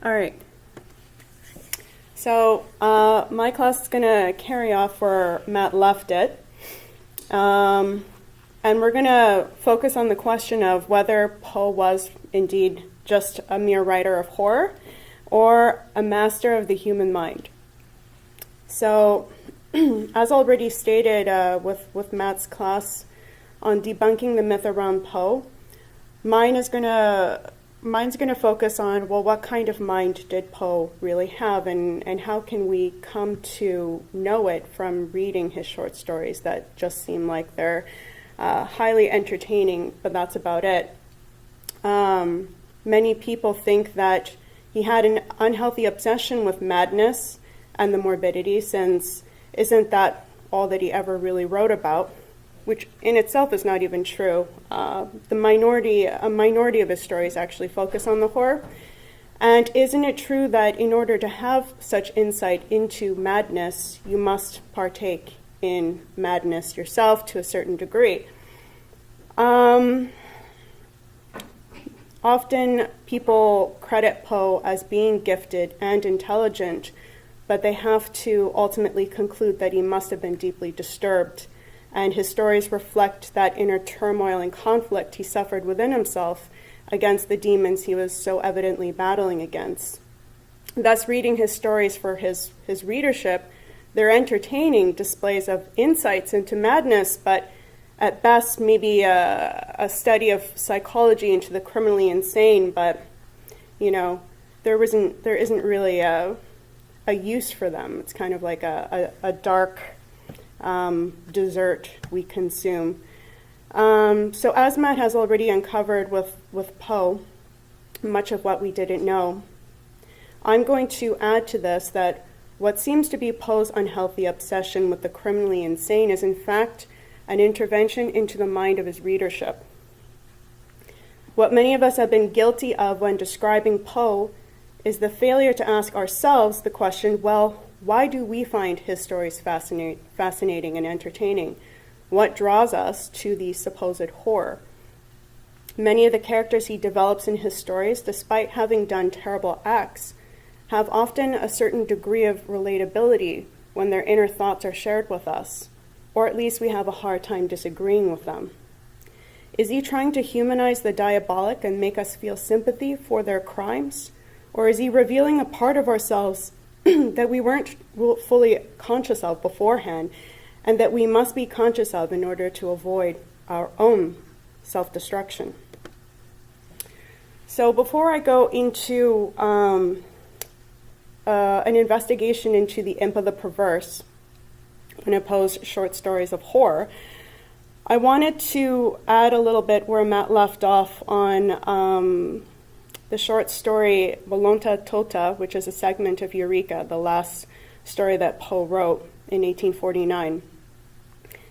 All right. So my class is going to carry off where Matt left it. And we're going to focus on the question of whether Poe was indeed just a mere writer of horror or a master of the human mind. So, as already stated with Matt's class on debunking the myth around Poe, mine's going to focus on, well, what kind of mind did Poe really have, and how can we come to know it from reading his short stories that just seem like they're highly entertaining, but that's about it. Many people think that he had an unhealthy obsession with madness and the morbidity, since isn't that all that he ever really wrote about, which in itself is not even true. A minority of his stories actually focus on the horror. And isn't it true that in order to have such insight into madness, you must partake in madness yourself to a certain degree? Often people credit Poe as being gifted and intelligent, but they have to ultimately conclude that he must have been deeply disturbed, and his stories reflect that inner turmoil and conflict he suffered within himself against the demons he was so evidently battling against. Thus, reading his stories for his readership, they're entertaining displays of insights into madness, but at best maybe a study of psychology into the criminally insane, but there isn't really a use for them. It's kind of like a dark dessert we consume. So as Matt has already uncovered with Poe, much of what we didn't know, I'm going to add to this that what seems to be Poe's unhealthy obsession with the criminally insane is in fact an intervention into the mind of his readership. What many of us have been guilty of when describing Poe is the failure to ask ourselves the question, well, why do we find his stories fascinating and entertaining? What draws us to the supposed horror? Many of the characters he develops in his stories, despite having done terrible acts, have often a certain degree of relatability when their inner thoughts are shared with us, or at least we have a hard time disagreeing with them. Is he trying to humanize the diabolic and make us feel sympathy for their crimes? Or is he revealing a part of ourselves that we weren't fully conscious of beforehand, and that we must be conscious of in order to avoid our own self-destruction? So before I go into an investigation into the imp of the perverse in Poe's short stories of horror, I wanted to add a little bit where Matt left off on the short story Volonta Tota, which is a segment of Eureka, the last story that Poe wrote in 1849.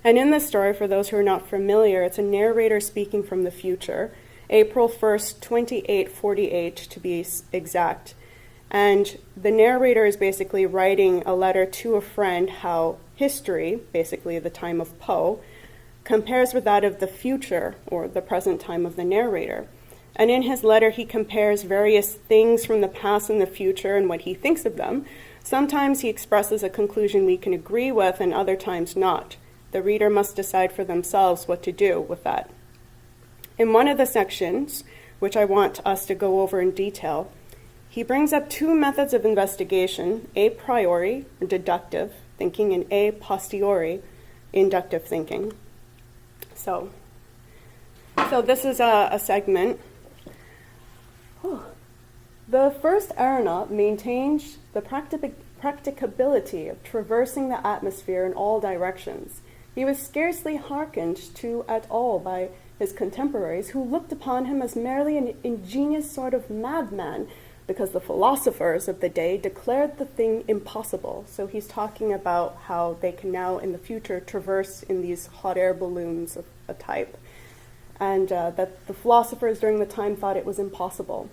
And in this story, for those who are not familiar, it's a narrator speaking from the future, April 1st, 2848 to be exact. And the narrator is basically writing a letter to a friend how history, basically the time of Poe, compares with that of the future, or the present time of the narrator. And in his letter, he compares various things from the past and the future and what he thinks of them. Sometimes he expresses a conclusion we can agree with, and other times not. The reader must decide for themselves what to do with that. In one of the sections, which I want us to go over in detail, he brings up two methods of investigation, a priori, deductive thinking, and a posteriori, inductive thinking. So this is a segment. The First Aeronaut maintains the practicability of traversing the atmosphere in all directions. He was scarcely hearkened to at all by his contemporaries, who looked upon him as merely an ingenious sort of madman, because the philosophers of the day declared the thing impossible. So he's talking about how they can now in the future traverse in these hot air balloons of a type, and that the philosophers during the time thought it was impossible.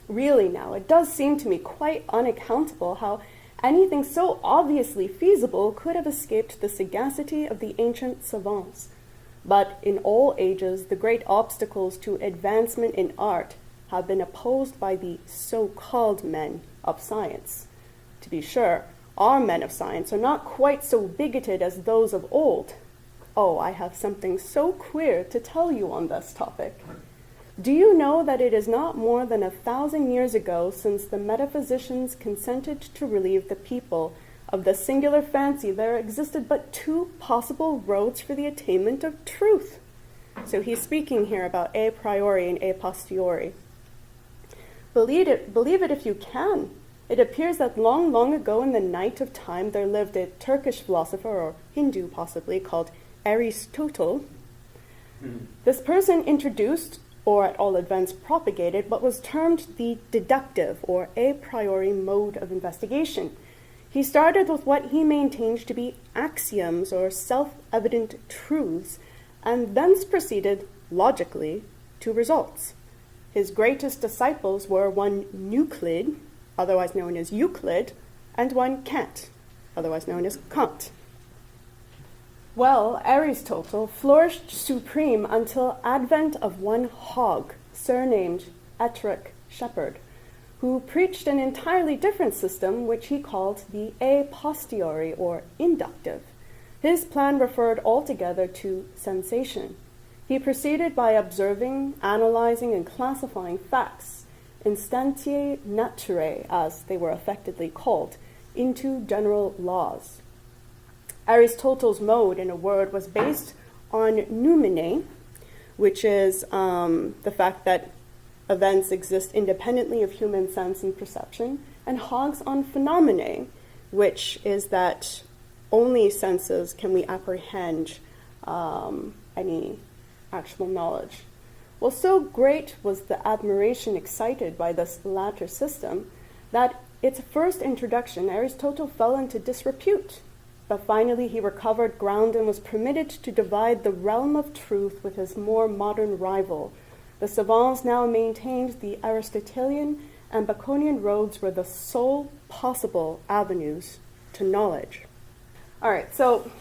Really now, it does seem to me quite unaccountable how anything so obviously feasible could have escaped the sagacity of the ancient savants. But in all ages, the great obstacles to advancement in art have been opposed by the so-called men of science. To be sure, our men of science are not quite so bigoted as those of old. Oh, I have something so queer to tell you on this topic. Do you know that it is not more than 1,000 years ago since the metaphysicians consented to relieve the people of the singular fancy there existed but two possible roads for the attainment of truth? So he's speaking here about a priori and a posteriori. Believe it if you can. It appears that long, long ago in the night of time there lived a Turkish philosopher, or Hindu possibly, called Aristotle. This person introduced, or at all events propagated, what was termed the deductive or a priori mode of investigation. He started with what he maintained to be axioms or self-evident truths, and thence proceeded, logically, to results. His greatest disciples were one Euclid, otherwise known as Euclid, and one Kant, otherwise known as Kant. Well, Aristotle flourished supreme until advent of one Hogg, surnamed Ettrick Shepherd, who preached an entirely different system which he called the a posteriori or inductive. His plan referred altogether to sensation. He proceeded by observing, analyzing, and classifying facts, instantiae naturae, as they were affectedly called, into general laws. Aristotle's mode, in a word, was based on noumene, which is the fact that events exist independently of human sense and perception, and Hogg's on phenomena, which is that only senses can we apprehend any actual knowledge. Well, so great was the admiration excited by this latter system that its first introduction, Aristotle fell into disrepute. But finally he recovered ground and was permitted to divide the realm of truth with his more modern rival. The savants now maintained the Aristotelian and Baconian roads were the sole possible avenues to knowledge. All right, so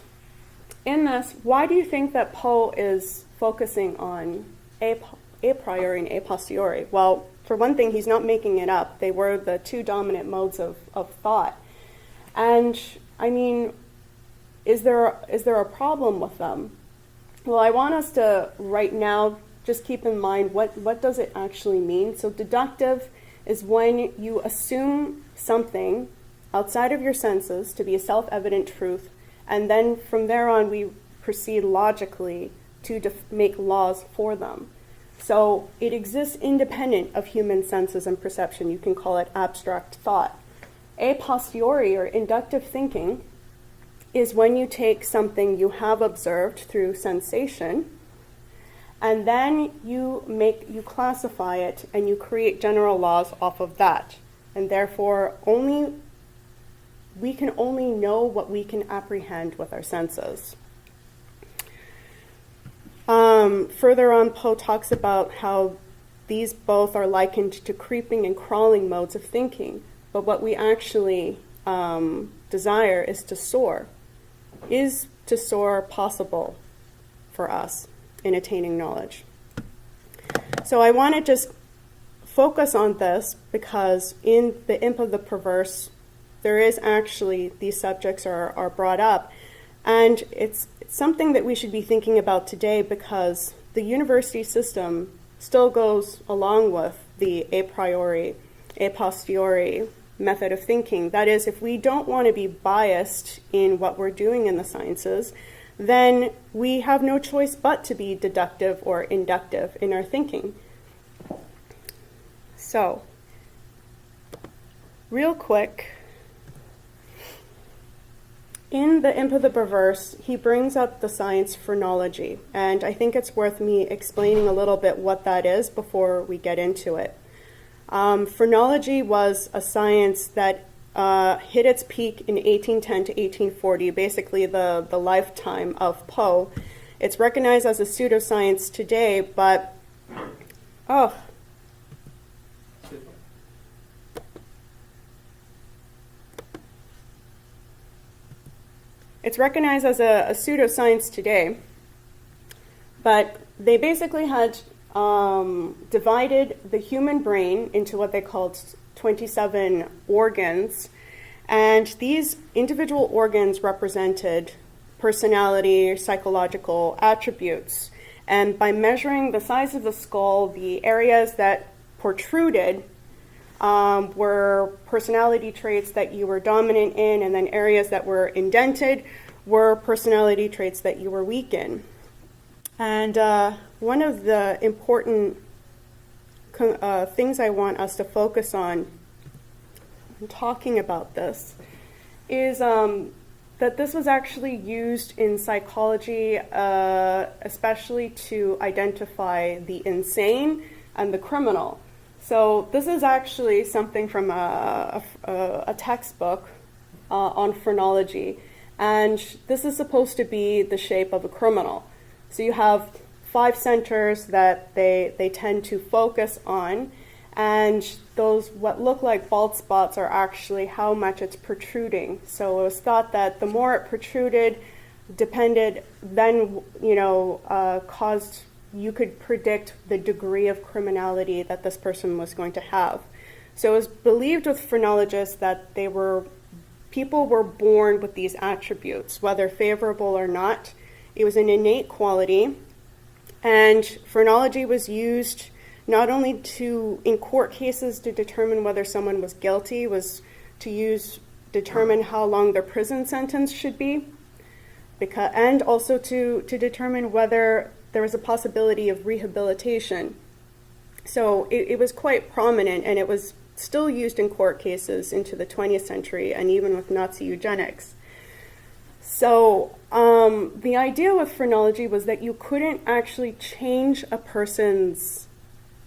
in this, why do you think that Poe is focusing on a priori and a posteriori? Well, for one thing, he's not making it up. They were the two dominant modes of thought. And, I mean, is there a problem with them? Well, I want us to, right now, just keep in mind what does it actually mean. So deductive is when you assume something outside of your senses to be a self-evident truth, and then from there on we proceed logically to make laws for them. So it exists independent of human senses and perception. You can call it abstract thought. A posteriori, or inductive thinking, is when you take something you have observed through sensation, and then you classify it and you create general laws off of that. And therefore we can only know what we can apprehend with our senses. Further on, Poe talks about how these both are likened to creeping and crawling modes of thinking, but what we actually desire is to soar. Is to soar possible for us in attaining knowledge? So I want to just focus on this because in the Imp of the Perverse, there is actually, these subjects are brought up, and it's something that we should be thinking about today because the university system still goes along with the a priori, a posteriori method of thinking. That is, if we don't want to be biased in what we're doing in the sciences, then we have no choice but to be deductive or inductive in our thinking. So, real quick, in the Imp of the Perverse, he brings up the science phrenology, and I think it's worth me explaining a little bit what that is before we get into it. Phrenology was a science that hit its peak in 1810 to 1840, basically the lifetime of Poe. It's recognized as a pseudoscience today, but it's recognized as a pseudoscience today, but they basically had divided the human brain into what they called 27 organs, and these individual organs represented personality, psychological attributes. And by measuring the size of the skull, the areas that protruded were personality traits that you were dominant in, and then areas that were indented were personality traits that you were weak in. And one of the important things I want us to focus on in talking about this is that this was actually used in psychology, especially to identify the insane and the criminal. So this is actually something from a textbook on phrenology, and this is supposed to be the shape of a criminal. So you have 5 centers that they tend to focus on, and those what look like bald spots are actually how much it's protruding. So it was thought that the more it protruded, caused you could predict the degree of criminality that this person was going to have. So it was believed with phrenologists that people were born with these attributes, whether favorable or not. It was an innate quality, and phrenology was used not only in court cases to determine whether someone was guilty, was to determine how long their prison sentence should be, and also to determine whether there was a possibility of rehabilitation. So it was quite prominent, and it was still used in court cases into the 20th century, and even with Nazi eugenics. So the idea with phrenology was that you couldn't actually change a person's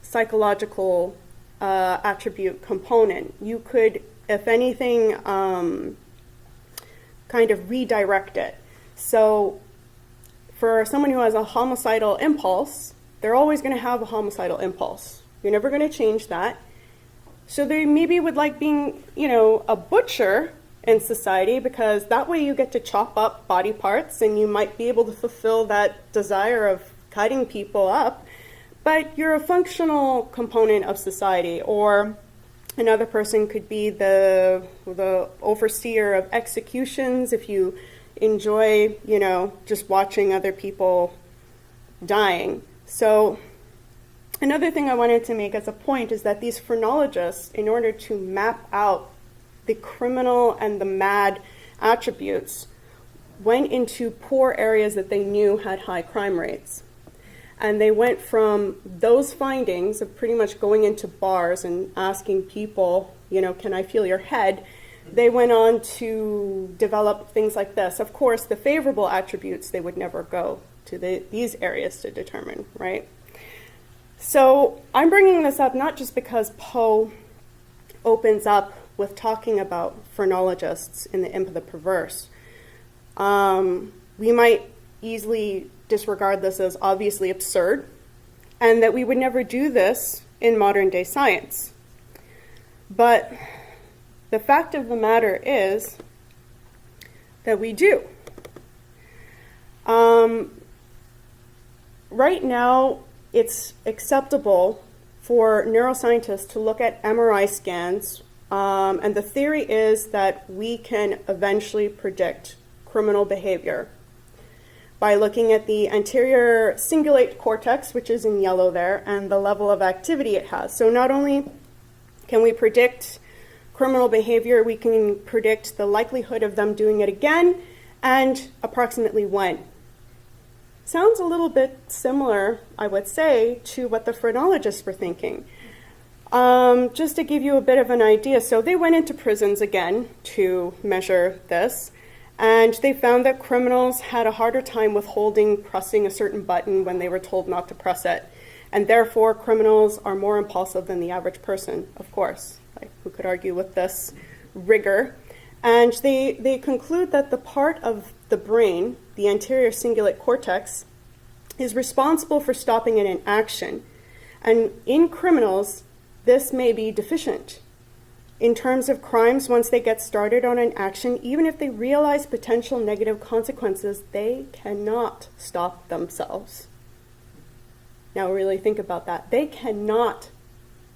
psychological attribute component. You could, if anything, kind of redirect it. So for someone who has a homicidal impulse, they're always going to have a homicidal impulse. You're never going to change that. So they maybe would like being, a butcher in society, because that way you get to chop up body parts and you might be able to fulfill that desire of cutting people up. But you're a functional component of society. Or another person could be the overseer of executions if you enjoy, just watching other people dying. So another thing I wanted to make as a point is that these phrenologists, in order to map out the criminal and the mad attributes, went into poor areas that they knew had high crime rates. And they went from those findings of pretty much going into bars and asking people, can I feel your head? They went on to develop things like this. Of course, the favorable attributes, they would never go to these areas to determine, right? So I'm bringing this up not just because Poe opens up with talking about phrenologists in The Imp of the Perverse. We might easily disregard this as obviously absurd, and that we would never do this in modern day science. But the fact of the matter is that we do. Right now, it's acceptable for neuroscientists to look at MRI scans, and the theory is that we can eventually predict criminal behavior by looking at the anterior cingulate cortex, which is in yellow there, and the level of activity it has. So not only can we predict criminal behavior, we can predict the likelihood of them doing it again and approximately when. Sounds a little bit similar, I would say, to what the phrenologists were thinking. Just to give you a bit of an idea, so they went into prisons again to measure this, and they found that criminals had a harder time withholding pressing a certain button when they were told not to press it. And therefore, criminals are more impulsive than the average person, of course. Who could argue with this rigor? And they conclude that the part of the brain, the anterior cingulate cortex, is responsible for stopping an action. And in criminals, this may be deficient. In terms of crimes, once they get started on an action, even if they realize potential negative consequences, they cannot stop themselves. Now really think about that. They cannot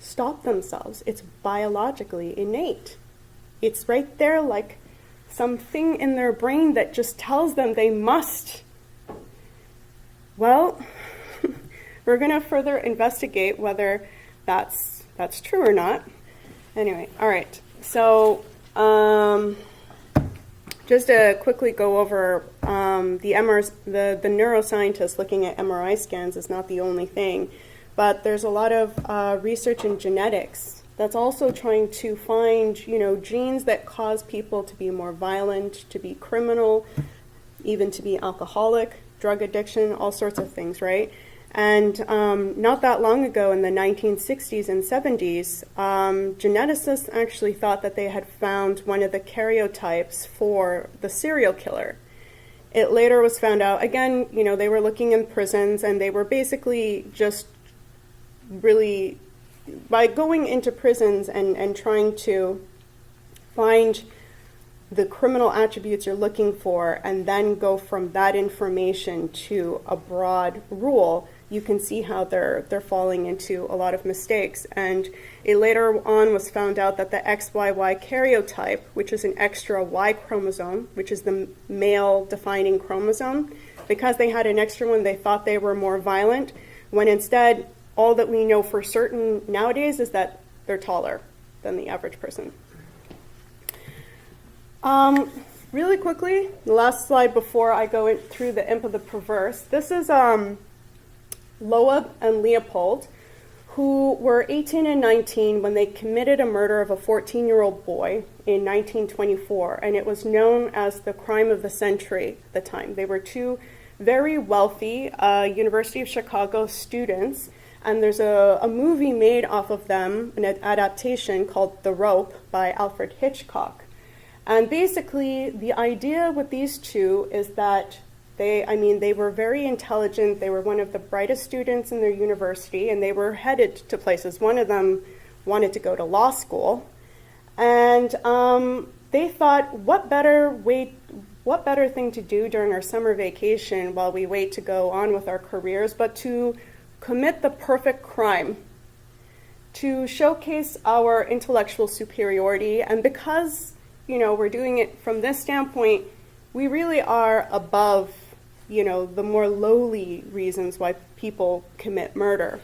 stop themselves. It's biologically innate. It's right there, like something in their brain that just tells them they must. Well, we're going to further investigate whether that's true or not. Anyway, all right. So just to quickly go over the neuroscientists looking at MRI scans is not the only thing, but there's a lot of research in genetics that's also trying to find, genes that cause people to be more violent, to be criminal, even to be alcoholic, drug addiction, all sorts of things, right? And not that long ago in the 1960s and 70s, geneticists actually thought that they had found one of the karyotypes for the serial killer. It later was found out, again, they were looking in prisons, and they were basically just really, by going into prisons and trying to find the criminal attributes you're looking for and then go from that information to a broad rule, you can see how they're falling into a lot of mistakes. And it later on was found out that the XYY karyotype, which is an extra Y chromosome, which is the male defining chromosome, because they had an extra one, they thought they were more violent, when instead all that we know for certain nowadays is that they're taller than the average person. Really quickly, the last slide before I go through the imp of the perverse. This is Loeb and Leopold, who were 18 and 19 when they committed a murder of a 14-year-old boy in 1924, and it was known as the crime of the century at the time. They were two very wealthy University of Chicago students, and there's a movie made off of them, an adaptation called The Rope by Alfred Hitchcock. And basically, the idea with these two is that they were very intelligent. They were one of the brightest students in their university, and they were headed to places. One of them wanted to go to law school, and they thought, what better thing to do during our summer vacation while we wait to go on with our careers, but to commit the perfect crime, to showcase our intellectual superiority. And because, we're doing it from this standpoint, we really are above, the more lowly reasons why people commit murder.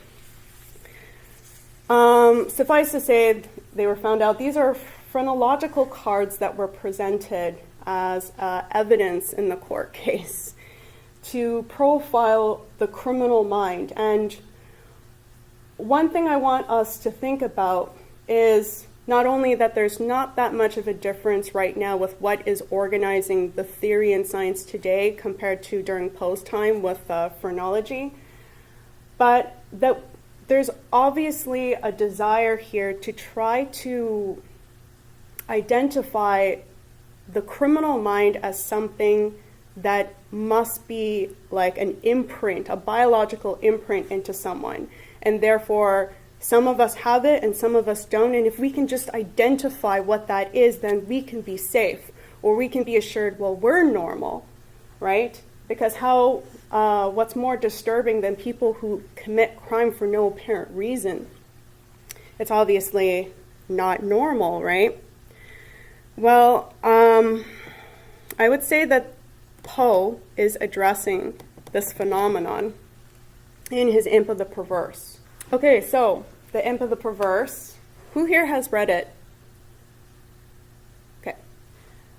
Suffice to say, they were found out. These are phrenological cards that were presented as evidence in the court case to profile the criminal mind. And one thing I want us to think about is not only that there's not that much of a difference right now with what is organizing the theory in science today compared to during Poe's time with phrenology, but that there's obviously a desire here to try to identify the criminal mind as something that must be like an imprint, a biological imprint into someone. And therefore, some of us have it and some of us don't. And if we can just identify what that is, then we can be safe, or we can be assured, well, we're normal, right? Because what's more disturbing than people who commit crime for no apparent reason? It's obviously not normal, right? Well, I would say that Poe is addressing this phenomenon in his Imp of the Perverse. Okay, so the Imp of the Perverse. Who here has read it? Okay.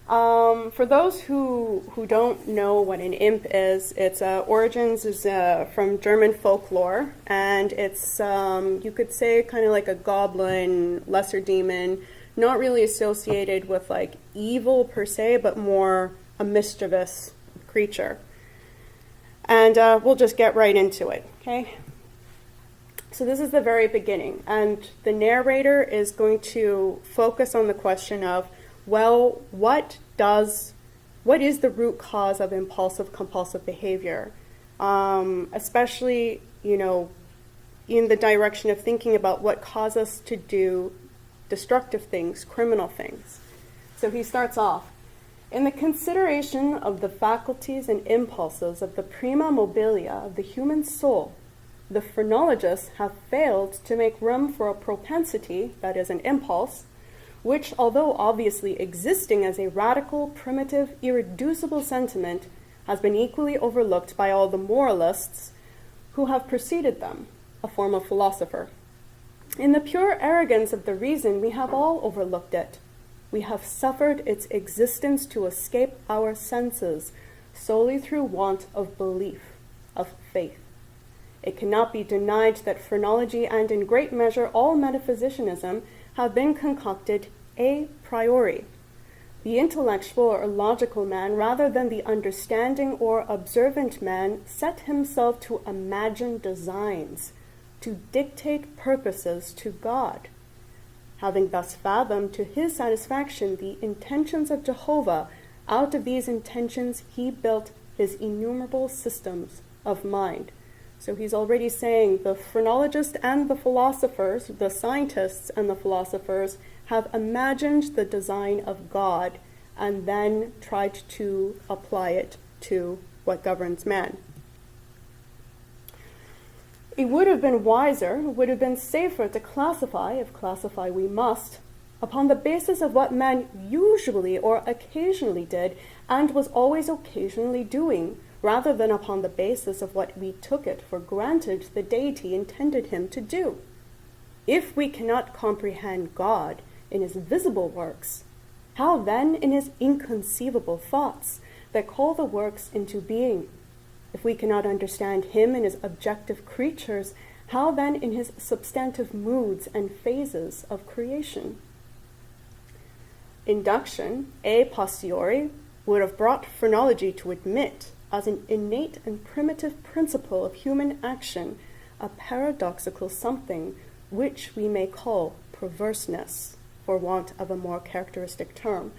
For those who don't know what an imp is, its origins is from German folklore, and it's, you could say, kind of like a goblin, lesser demon, not really associated with like evil per se, but more a mischievous creature. And we'll just get right into it, okay? So this is the very beginning, and the narrator is going to focus on the question of, well, what is the root cause of impulsive compulsive behavior? Especially, in the direction of thinking about what causes us to do destructive things, criminal things. So he starts off, in the consideration of the faculties and impulses of the prima mobilia of the human soul, the phrenologists have failed to make room for a propensity, that is, an impulse, which, although obviously existing as a radical, primitive, irreducible sentiment, has been equally overlooked by all the moralists who have preceded them, a form of philosopher. In the pure arrogance of the reason, we have all overlooked it. We have suffered its existence to escape our senses solely through want of belief, of faith. It cannot be denied that phrenology and in great measure all metaphysicianism have been concocted a priori. The intellectual or logical man, rather than the understanding or observant man, set himself to imagine designs, to dictate purposes to God. Having thus fathomed to his satisfaction the intentions of Jehovah, out of these intentions he built his innumerable systems of mind. So he's already saying the phrenologists and the philosophers, the scientists and the philosophers, have imagined the design of God and then tried to apply it to what governs man. It would have been wiser, it would have been safer to classify, if classify we must, upon the basis of what man usually or occasionally did and was always occasionally doing, rather than upon the basis of what we took it for granted the deity intended him to do. If we cannot comprehend God in his visible works, how then in his inconceivable thoughts that call the works into being? If we cannot understand him in his objective creatures, how then in his substantive moods and phases of creation? Induction, a posteriori, would have brought phrenology to admit, as an innate and primitive principle of human action, a paradoxical something which we may call perverseness, for want of a more characteristic term.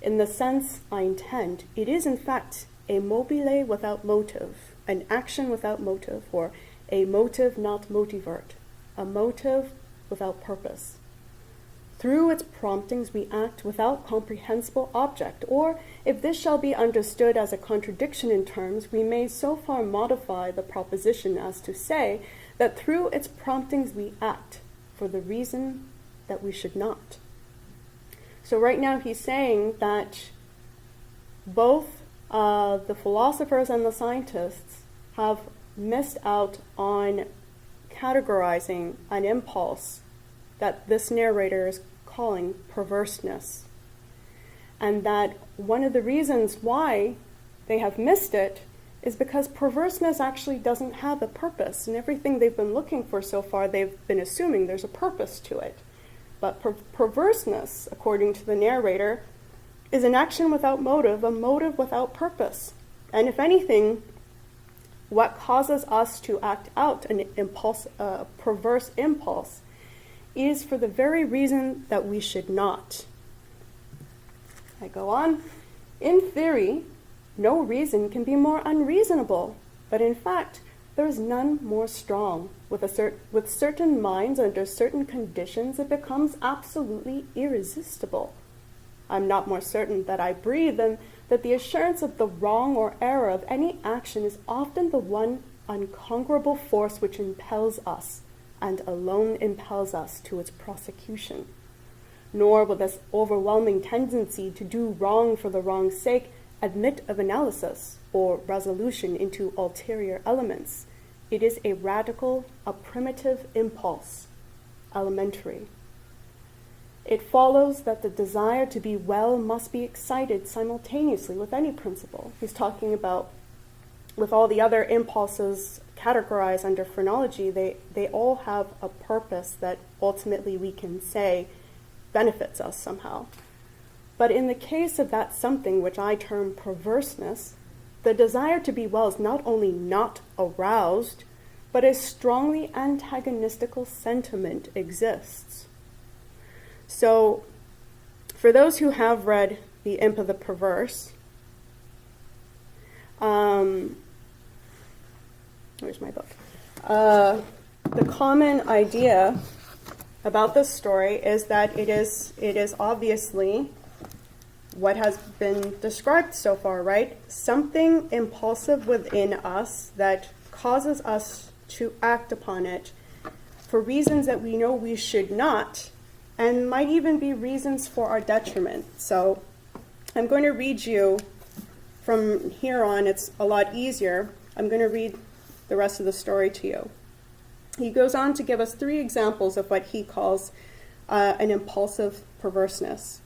In the sense I intend, it is in fact a mobile without motive, an action without motive, or a motive not motivert, a motive without purpose. Through its promptings we act without comprehensible object, or if this shall be understood as a contradiction in terms, we may so far modify the proposition as to say that through its promptings we act for the reason that we should not. So right now he's saying that both the philosophers and the scientists have missed out on categorizing an impulse that this narrator is calling perverseness. And that one of the reasons why they have missed it is because perverseness actually doesn't have a purpose. And everything they've been looking for so far, they've been assuming there's a purpose to it. But perverseness, according to the narrator, is an action without motive, a motive without purpose. And if anything, what causes us to act out an impulse, a perverse impulse, is for the very reason that we should not. I go on. In theory, no reason can be more unreasonable, but in fact, there is none more strong. With certain minds, under certain conditions, it becomes absolutely irresistible. I'm not more certain that I breathe than that the assurance of the wrong or error of any action is often the one unconquerable force which impels us, and alone impels us to its prosecution. Nor will this overwhelming tendency to do wrong for the wrong's sake admit of analysis or resolution into ulterior elements. It is a radical, a primitive impulse, elementary. It follows that the desire to be well must be excited simultaneously with any principle. He's talking about, with all the other impulses categorized under phrenology, they all have a purpose that ultimately we can say benefits us somehow. But in the case of that something which I term perverseness, the desire to be well is not only not aroused, but a strongly antagonistical sentiment exists. So, for those who have read The Imp of the Perverse, where's my book? The common idea about this story is that it is obviously what has been described so far, right? Something impulsive within us that causes us to act upon it for reasons that we know we should not, and might even be reasons for our detriment. So I'm going to read you from here on. It's a lot easier. I'm going to read the rest of the story to you. He goes on to give us 3 examples of what he calls an impulsive perverseness.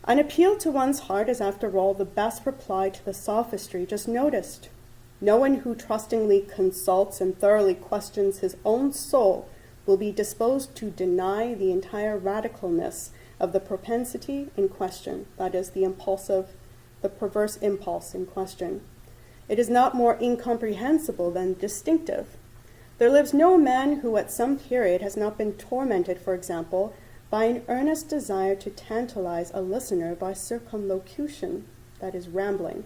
An appeal to one's heart is, after all, the best reply to the sophistry just noticed. No one who trustingly consults and thoroughly questions his own soul will be disposed to deny the entire radicalness of the propensity in question, that is, the perverse impulse in question. It is not more incomprehensible than distinctive. There lives no man who at some period has not been tormented, for example, by an earnest desire to tantalize a listener by circumlocution, that is, rambling.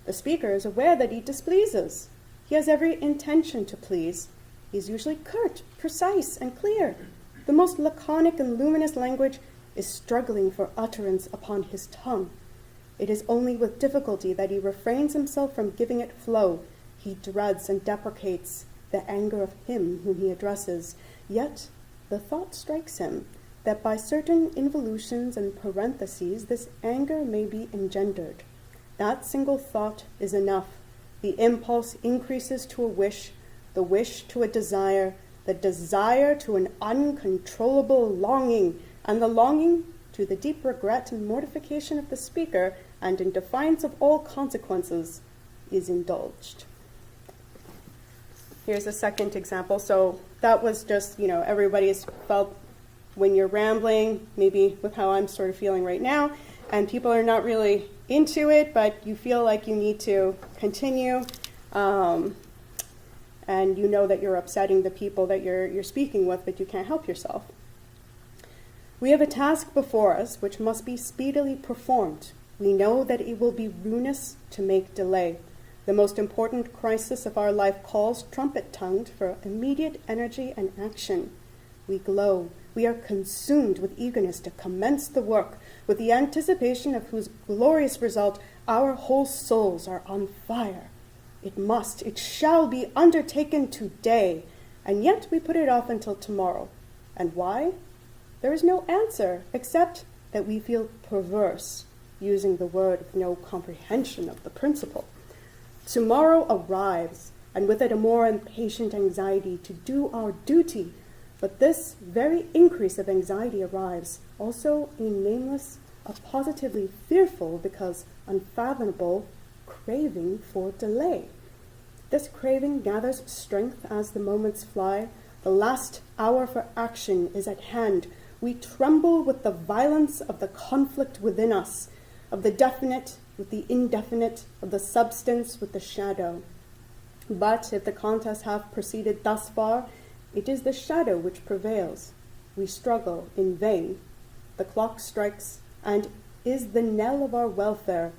The speaker is aware that he displeases. He has every intention to please. He is usually curt, precise, and clear. The most laconic and luminous language is struggling for utterance upon his tongue. It is only with difficulty that he refrains himself from giving it flow. He dreads and deprecates the anger of him whom he addresses. Yet the thought strikes him that by certain involutions and parentheses this anger may be engendered. That single thought is enough. The impulse increases to a wish, the wish to a desire, the desire to an uncontrollable longing, and the longing to the deep regret and mortification of the speaker, and in defiance of all consequences, is indulged. Here's a second example. So that was just, everybody's felt when you're rambling, maybe with how I'm sort of feeling right now, and people are not really into it, but you feel like you need to continue, and you know that you're upsetting the people that you're speaking with, but you can't help yourself. We have a task before us which must be speedily performed. We know that it will be ruinous to make delay. The most important crisis of our life calls trumpet-tongued for immediate energy and action. We glow. We are consumed with eagerness to commence the work, with the anticipation of whose glorious result our whole souls are on fire. It shall be undertaken today, and yet we put it off until tomorrow. And why? There is no answer, except that we feel perverse, using the word with no comprehension of the principle. Tomorrow arrives, and with it a more impatient anxiety to do our duty. But this very increase of anxiety arrives also a nameless, a positively fearful, because unfathomable, craving for delay. This craving gathers strength as the moments fly. The last hour for action is at hand. We tremble with the violence of the conflict within us, of the definite with the indefinite, of the substance with the shadow. But if the contest have proceeded thus far, it is the shadow which prevails. We struggle in vain. The clock strikes and is the knell of our welfare.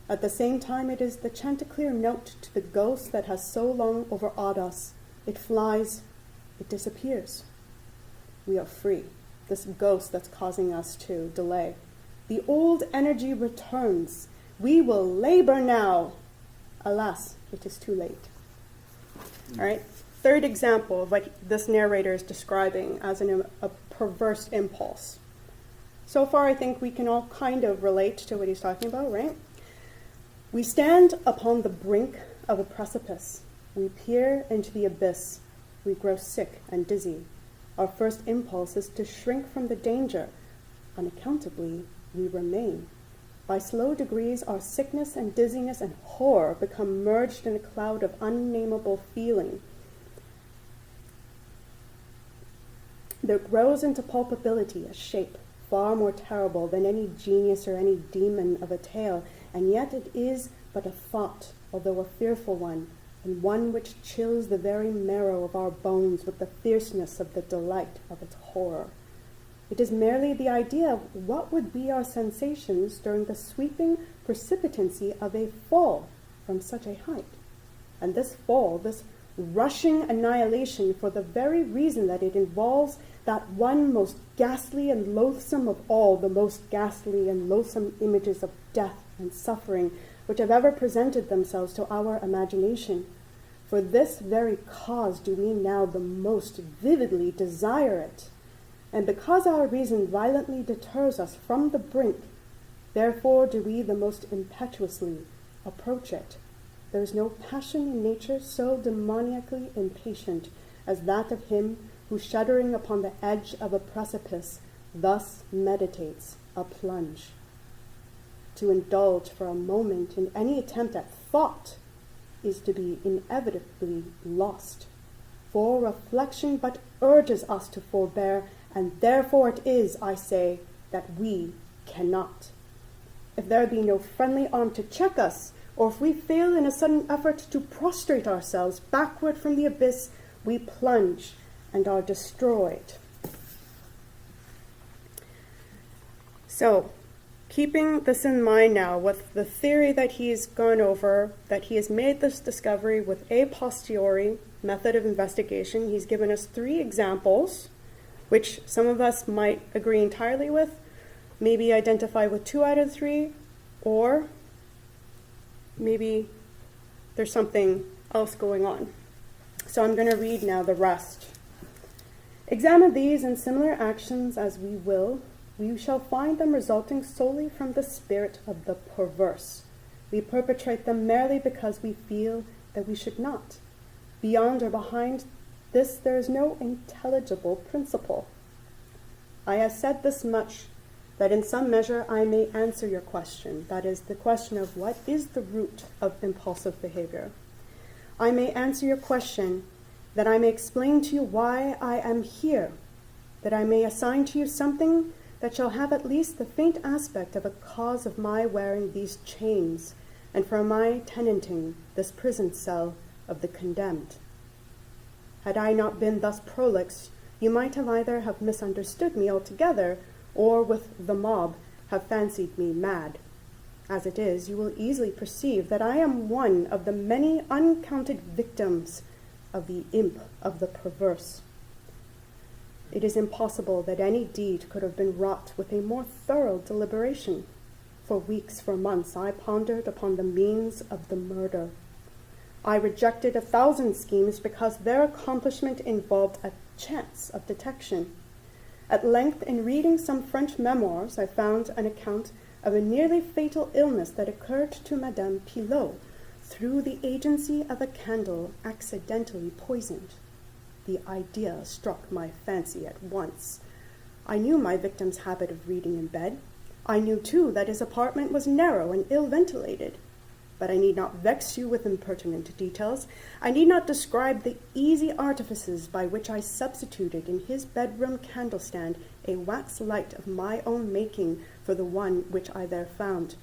At the same time, it is the chanticleer note to the ghost that has so long overawed us. It flies, it disappears. We are free. This ghost that's causing us to delay. The old energy returns. We will labor now. Alas, it is too late. All right. Third example of what this narrator is describing as a perverse impulse. So far, I think we can all kind of relate to what he's talking about, right? We stand upon the brink of a precipice. We peer into the abyss. We grow sick and dizzy. Our first impulse is to shrink from the danger. Unaccountably, we remain. By slow degrees, our sickness and dizziness and horror become merged in a cloud of unnameable feeling. There grows into palpability a shape far more terrible than any genius or any demon of a tale, and yet it is but a thought, although a fearful one, and one which chills the very marrow of our bones with the fierceness of the delight of its horror. It is merely the idea of what would be our sensations during the sweeping precipitancy of a fall from such a height. And this fall, this rushing annihilation, for the very reason that it involves that one most ghastly and loathsome of all the most ghastly and loathsome images of death and suffering which have ever presented themselves to our imagination. For this very cause do we now the most vividly desire it. And because our reason violently deters us from the brink, therefore do we the most impetuously approach it. There is no passion in nature so demoniacally impatient as that of him who, shuddering upon the edge of a precipice, thus meditates a plunge. To indulge for a moment in any attempt at thought is to be inevitably lost. For reflection but urges us to forbear, and therefore it is, I say, that we cannot. If there be no friendly arm to check us, or if we fail in a sudden effort to prostrate ourselves backward from the abyss, we plunge and are destroyed. So, keeping this in mind now, with the theory that he's gone over, that he has made this discovery with a posteriori method of investigation, he's given us 3 examples, which some of us might agree entirely with, maybe identify with 2 out of 3, or maybe there's something else going on. So I'm going to read now the rest. Examine these and similar actions as we will, we shall find them resulting solely from the spirit of the perverse. We perpetrate them merely because we feel that we should not. Beyond or behind this there is no intelligible principle. I have said this much, that in some measure I may answer your question, that is, the question of what is the root of impulsive behavior. I may answer your question, that I may explain to you why I am here, that I may assign to you something that shall have at least the faint aspect of a cause of my wearing these chains, and for my tenanting this prison cell of the condemned. Had I not been thus prolix, you might have either have misunderstood me altogether, or with the mob have fancied me mad. As it is, you will easily perceive that I am one of the many uncounted victims of the imp of the perverse. It is impossible that any deed could have been wrought with a more thorough deliberation. For weeks, for months, I pondered upon the means of the murder. I rejected 1,000 schemes because their accomplishment involved a chance of detection. At length, in reading some French memoirs, I found an account of a nearly fatal illness that occurred to Madame Pilot through the agency of a candle accidentally poisoned. The idea struck my fancy at once. I knew my victim's habit of reading in bed. I knew, too, that his apartment was narrow and ill-ventilated. But I need not vex you with impertinent details. I need not describe the easy artifices by which I substituted in his bedroom candlestand a wax light of my own making for the one which I there found.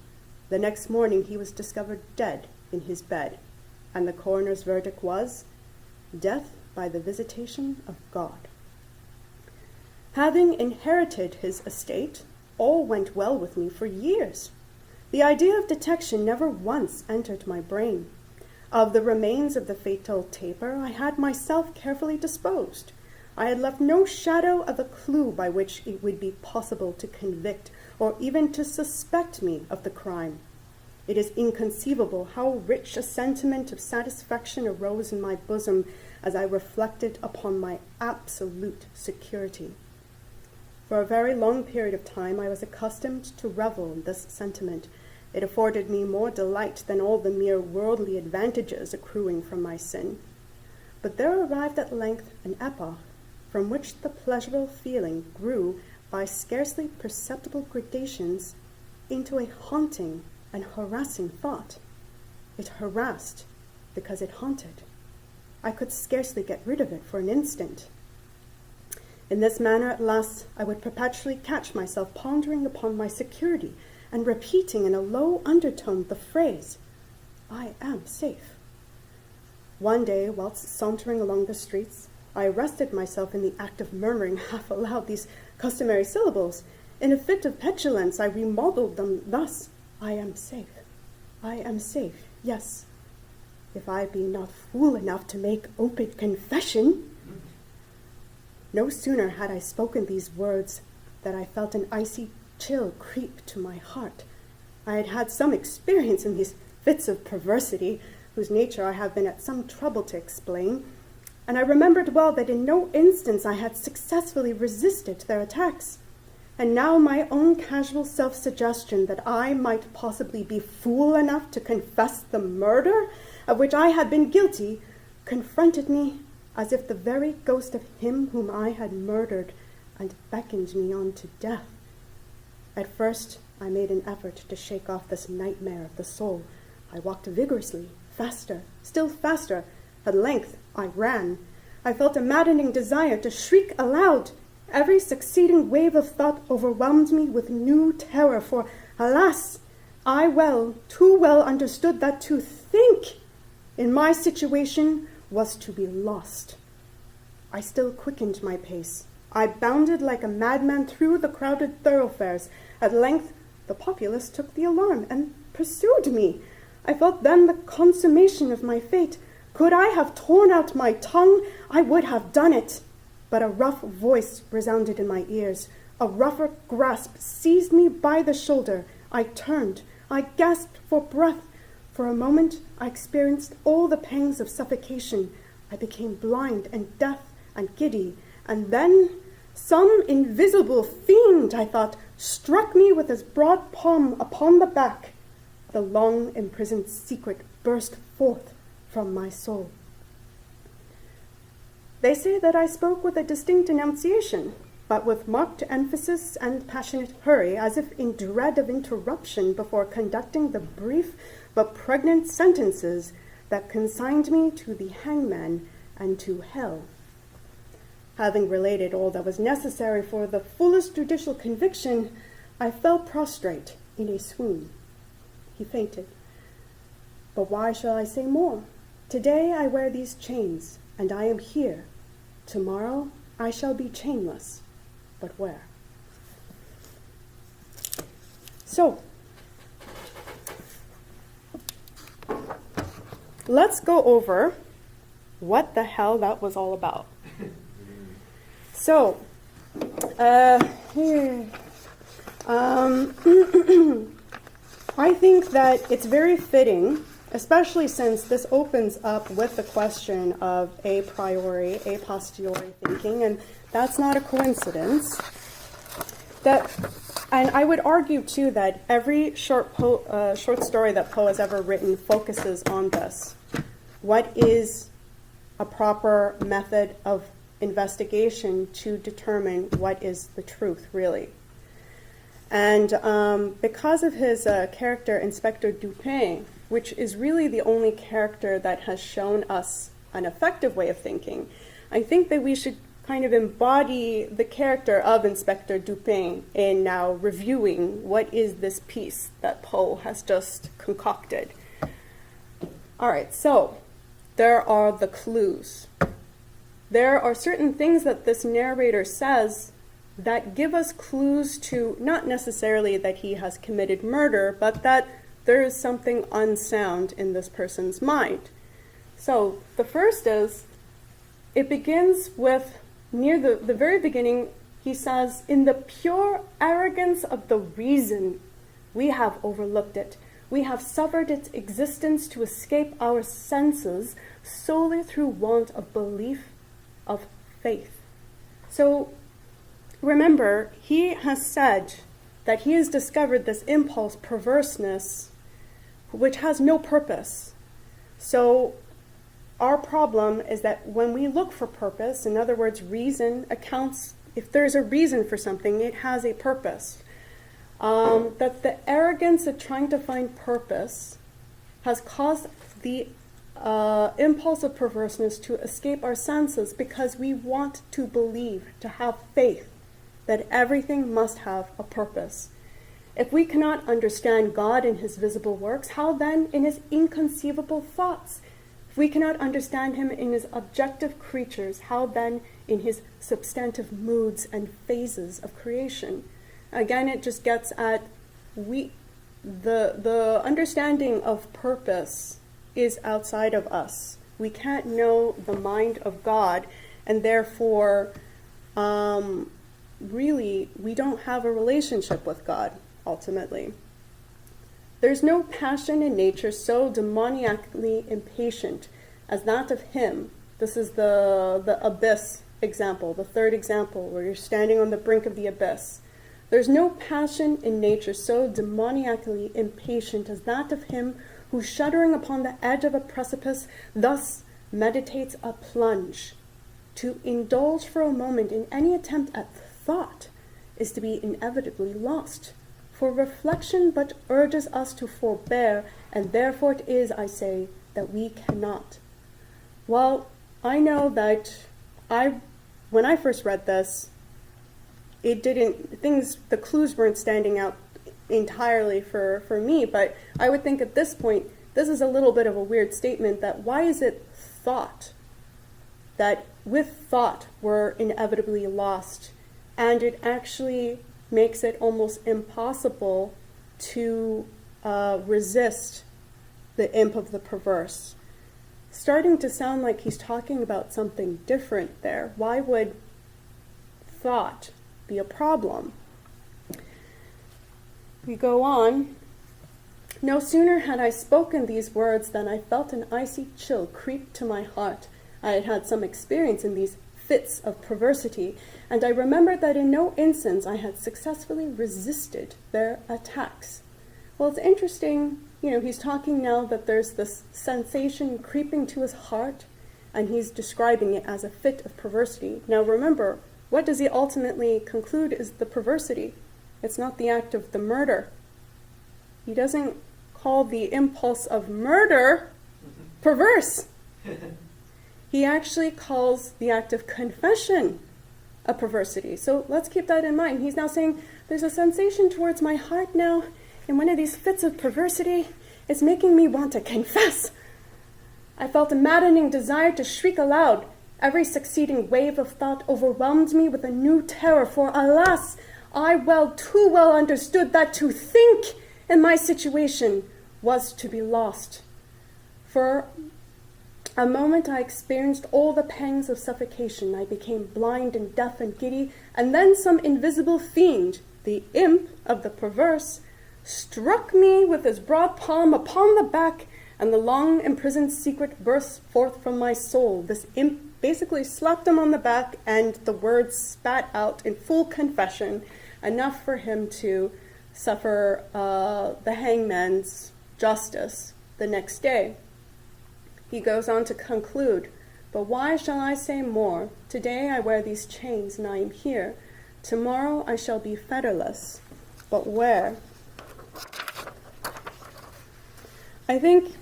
The next morning he was discovered dead in his bed, and the coroner's verdict was, death by the visitation of God. Having inherited his estate, all went well with me for years. The idea of detection never once entered my brain. Of the remains of the fatal taper, I had myself carefully disposed. I had left no shadow of a clue by which it would be possible to convict or even to suspect me of the crime. It is inconceivable how rich a sentiment of satisfaction arose in my bosom as I reflected upon my absolute security. For a very long period of time I was accustomed to revel in this sentiment. It afforded me more delight than all the mere worldly advantages accruing from my sin. But there arrived at length an epoch from which the pleasurable feeling grew by scarcely perceptible gradations into a haunting and harassing thought. It harassed because it haunted. I could scarcely get rid of it for an instant. In this manner, at last, I would perpetually catch myself pondering upon my security and repeating in a low undertone the phrase, I am safe. One day, whilst sauntering along the streets, I arrested myself in the act of murmuring half aloud these customary syllables. In a fit of petulance, I remodeled them thus, I am safe. I am safe, yes, if I be not fool enough to make open confession. No sooner had I spoken these words than I felt an icy chill creep to my heart. I had had some experience in these fits of perversity, whose nature I have been at some trouble to explain, and I remembered well that in no instance I had successfully resisted their attacks. And now my own casual self-suggestion that I might possibly be fool enough to confess the murder of which I had been guilty confronted me as if the very ghost of him whom I had murdered and beckoned me on to death. At first, I made an effort to shake off this nightmare of the soul. I walked vigorously, faster, still faster. At length, I ran. I felt a maddening desire to shriek aloud. Every succeeding wave of thought overwhelmed me with new terror, for, alas, I too well understood that to think in my situation was to be lost. I still quickened my pace. I bounded like a madman through the crowded thoroughfares. At length, the populace took the alarm and pursued me. I felt then the consummation of my fate. Could I have torn out my tongue, I would have done it. But a rough voice resounded in my ears. A rougher grasp seized me by the shoulder. I turned. I gasped for breath. For a moment, I experienced all the pangs of suffocation. I became blind and deaf and giddy. And then some invisible fiend, I thought, struck me with his broad palm upon the back. The long imprisoned secret burst forth from my soul. They say that I spoke with a distinct enunciation, but with marked emphasis and passionate hurry, as if in dread of interruption before conducting the brief but pregnant sentences that consigned me to the hangman and to hell. Having related all that was necessary for the fullest judicial conviction, I fell prostrate in a swoon. He fainted. But why shall I say more? Today I wear these chains, and I am here. Tomorrow I shall be chainless, but where? So, let's go over what the hell that was all about. So, I think that it's very fitting, especially since this opens up with the question of a priori, a posteriori thinking, and that's not a coincidence. And I would argue, too, that every short story that Poe has ever written focuses on this. What is a proper method of investigation to determine what is the truth, really? And because of his character, Inspector Dupin, which is really the only character that has shown us an effective way of thinking, I think that we should kind of embody the character of Inspector Dupin in now reviewing what is this piece that Poe has just concocted. All right, so there are the clues. There are certain things that this narrator says that give us clues to not necessarily that he has committed murder, but that there is something unsound in this person's mind. So the first is, it begins with, near the very beginning, he says, in the pure arrogance of the reason, we have overlooked it. We have suffered its existence to escape our senses solely through want of belief, of faith. So remember, he has said that he has discovered this impulse, perverseness, which has no purpose. So our problem is that when we look for purpose, in other words, reason accounts, if there's a reason for something, it has a purpose. That the arrogance of trying to find purpose has caused the impulse of perverseness to escape our senses because we want to believe, to have faith, that everything must have a purpose. If we cannot understand God in his visible works, how then in his inconceivable thoughts? If we cannot understand him in his objective creatures, how then in his substantive moods and phases of creation? Again, it just gets at the understanding of purpose is outside of us. We can't know the mind of God, and therefore, really, we don't have a relationship with God, ultimately. There's no passion in nature so demoniacally impatient as that of him. This is the abyss example, the third example, where you're standing on the brink of the abyss. There's no passion in nature so demoniacally impatient as that of him who, shuddering upon the edge of a precipice, thus meditates a plunge. To indulge for a moment in any attempt at thought is to be inevitably lost. For reflection but urges us to forbear, and therefore it is, I say, that we cannot. Well, I know that when I first read this, the clues weren't standing out entirely for me, but I would think at this point, this is a little bit of a weird statement, that why is it thought? That with thought we're inevitably lost, and it actually makes it almost impossible to resist the imp of the perverse. Starting to sound like he's talking about something different there. Why would thought be a problem? We go on. No sooner had I spoken these words than I felt an icy chill creep to my heart. I had had some experience in these fits of perversity, and I remembered that in no instance I had successfully resisted their attacks. Well, it's interesting, he's talking now that there's this sensation creeping to his heart, and he's describing it as a fit of perversity. Now remember, what does he ultimately conclude is the perversity? It's not the act of the murder. He doesn't call the impulse of murder perverse. He actually calls the act of confession a perversity. So let's keep that in mind. He's now saying, there's a sensation towards my heart now, in one of these fits of perversity. It's making me want to confess. I felt a maddening desire to shriek aloud. Every succeeding wave of thought overwhelmed me with a new terror, for alas, I too well understood that to think in my situation was to be lost. For a moment I experienced all the pangs of suffocation. I became blind and deaf and giddy, and then some invisible fiend, the imp of the perverse, struck me with his broad palm upon the back, and the long imprisoned secret burst forth from my soul. This imp basically slapped him on the back, and the words spat out in full confession, enough for him to suffer the hangman's justice the next day. He goes on to conclude, but why shall I say more? Today I wear these chains and I am here. Tomorrow I shall be fetterless. But where? It's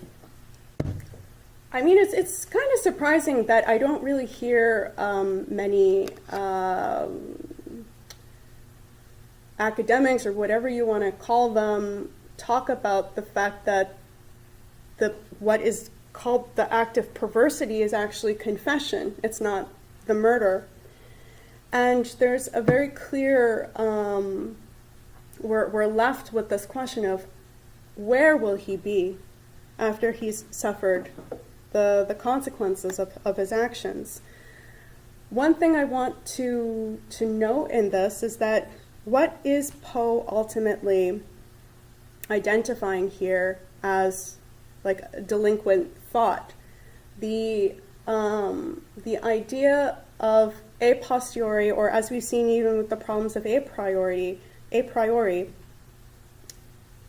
kind of surprising that I don't really hear many academics or whatever you want to call them talk about the fact that what is called the act of perversity is actually confession. It's not the murder. And there's a very clear, we're left with this question of where will he be after he's suffered the consequences of his actions. One thing I want to note in this is that what is Poe ultimately identifying here as like a delinquent thought? The idea of a posteriori, or as we've seen even with the problems of a priori,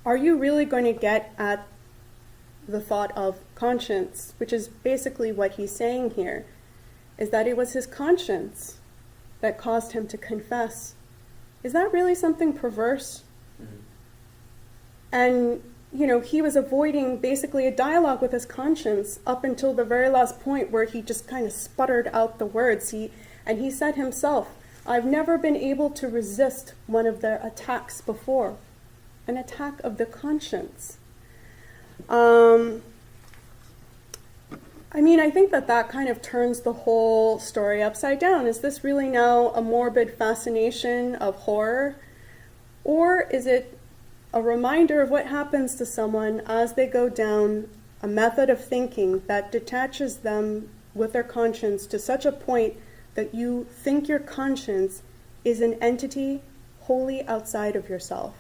are you really going to get at the thought of conscience, which is basically what he's saying here, is that it was his conscience that caused him to confess. Is that really something perverse? Mm-hmm. And he was avoiding basically a dialogue with his conscience up until the very last point where he just kind of sputtered out the words. He said himself, I've never been able to resist one of their attacks before, an attack of the conscience. I think that kind of turns the whole story upside down. Is this really now a morbid fascination of horror? Or is it a reminder of what happens to someone as they go down a method of thinking that detaches them with their conscience to such a point that you think your conscience is an entity wholly outside of yourself?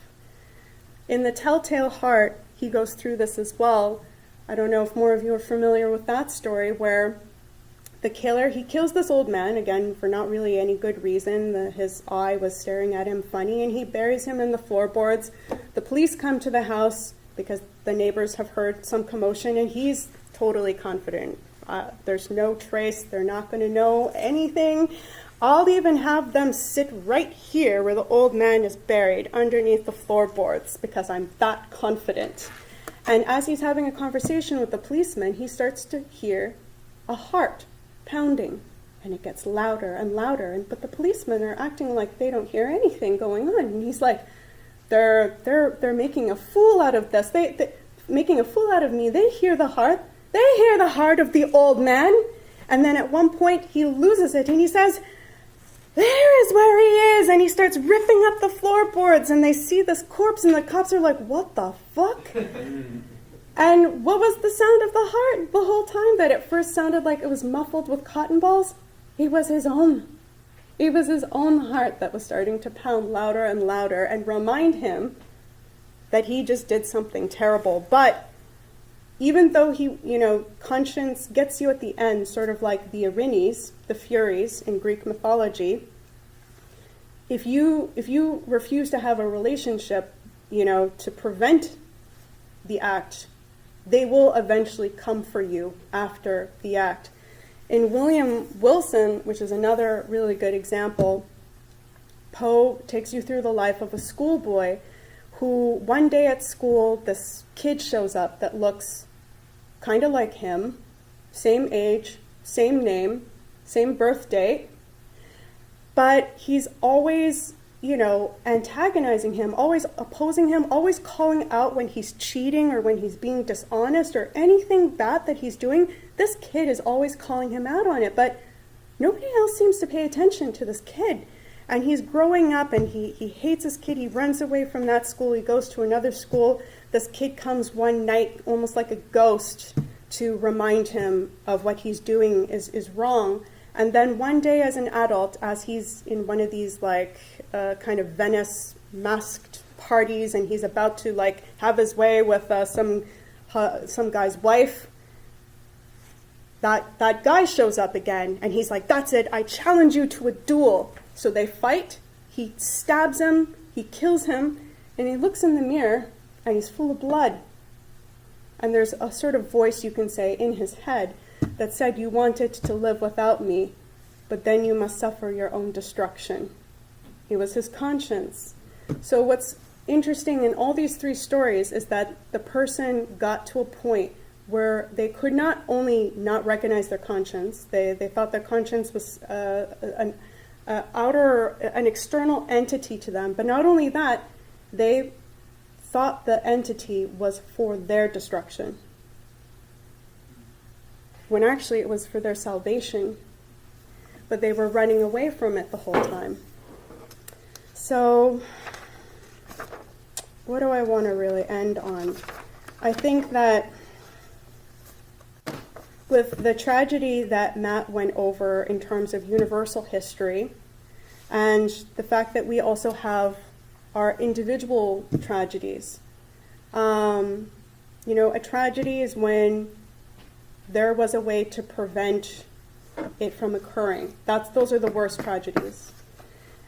In The Telltale Heart, he goes through this as well. I don't know if more of you are familiar with that story, where the killer, he kills this old man, again, for not really any good reason. His eye was staring at him funny, and he buries him in the floorboards. The police come to the house because the neighbors have heard some commotion, and he's totally confident. There's no trace. They're not going to know anything. I'll even have them sit right here where the old man is buried, underneath the floorboards, because I'm that confident. And as he's having a conversation with the policeman, he starts to hear a heart pounding, and it gets louder and louder. But the policemen are acting like they don't hear anything going on. And he's like, they're making a fool out of this. They making a fool out of me. They hear the heart. They hear the heart of the old man. And then at one point he loses it, and he says, "There is where he is," and he starts ripping up the floorboards, and they see this corpse, and the cops are like, "What the fuck?" And what was the sound of the heart the whole time? That at first sounded like it was muffled with cotton balls. It was his own. It was his own heart that was starting to pound louder and louder and remind him that he just did something terrible. But even though he, conscience gets you at the end, sort of like the Erinyes, the Furies in Greek mythology, if you refuse to have a relationship, to prevent the act, they will eventually come for you after the act. In William Wilson, which is another really good example, Poe takes you through the life of a schoolboy who one day at school, this kid shows up that looks kind of like him, same age, same name, same birth date, but he's always, antagonizing him, always opposing him, always calling out when he's cheating or when he's being dishonest or anything bad that he's doing. This kid is always calling him out on it, but nobody else seems to pay attention to this kid. And he's growing up, and he hates this kid. He runs away from that school. He goes to another school. This kid comes one night, almost like a ghost, to remind him of what he's doing is wrong. And then one day as an adult, as he's in one of these kind of Venice masked parties, and he's about to have his way with some guy's wife, that guy shows up again, and he's like, "That's it, I challenge you to a duel." So they fight, he stabs him, he kills him, and he looks in the mirror, and he's full of blood. And there's a sort of voice, you can say, in his head that said, "You wanted to live without me, but then you must suffer your own destruction." It was his conscience. So what's interesting in all these three stories is that the person got to a point where they could not only not recognize their conscience, they thought their conscience was an external entity to them, but not only that, they thought the entity was for their destruction, when actually it was for their salvation, but they were running away from it the whole time. So, what do I want to really end on? I think that with the tragedy that Matt went over in terms of universal history, and the fact that we also have our individual tragedies. A tragedy is when there was a way to prevent it from occurring. Those are the worst tragedies.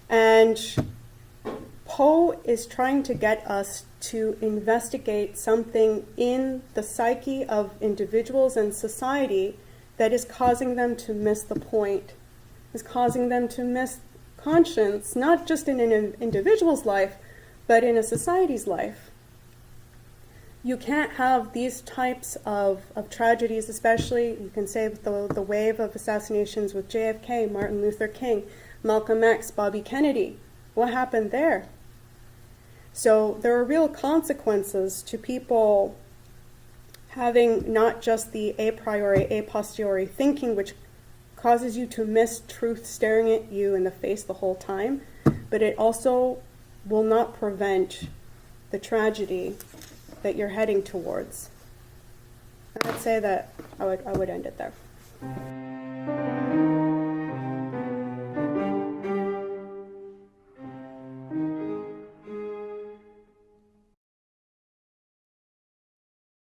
And Poe is trying to get us to investigate something in the psyche of individuals and society that is causing them to miss the point, is causing them to miss conscience, not just in an individual's life, but in a society's life. You can't have these types of tragedies, especially, you can say, with the wave of assassinations with JFK, Martin Luther King, Malcolm X, Bobby Kennedy. What happened there? So there are real consequences to people having not just the a priori, a posteriori thinking, which causes you to miss truth staring at you in the face the whole time, but it also will not prevent the tragedy that you're heading towards. And I'd say that I would end it there.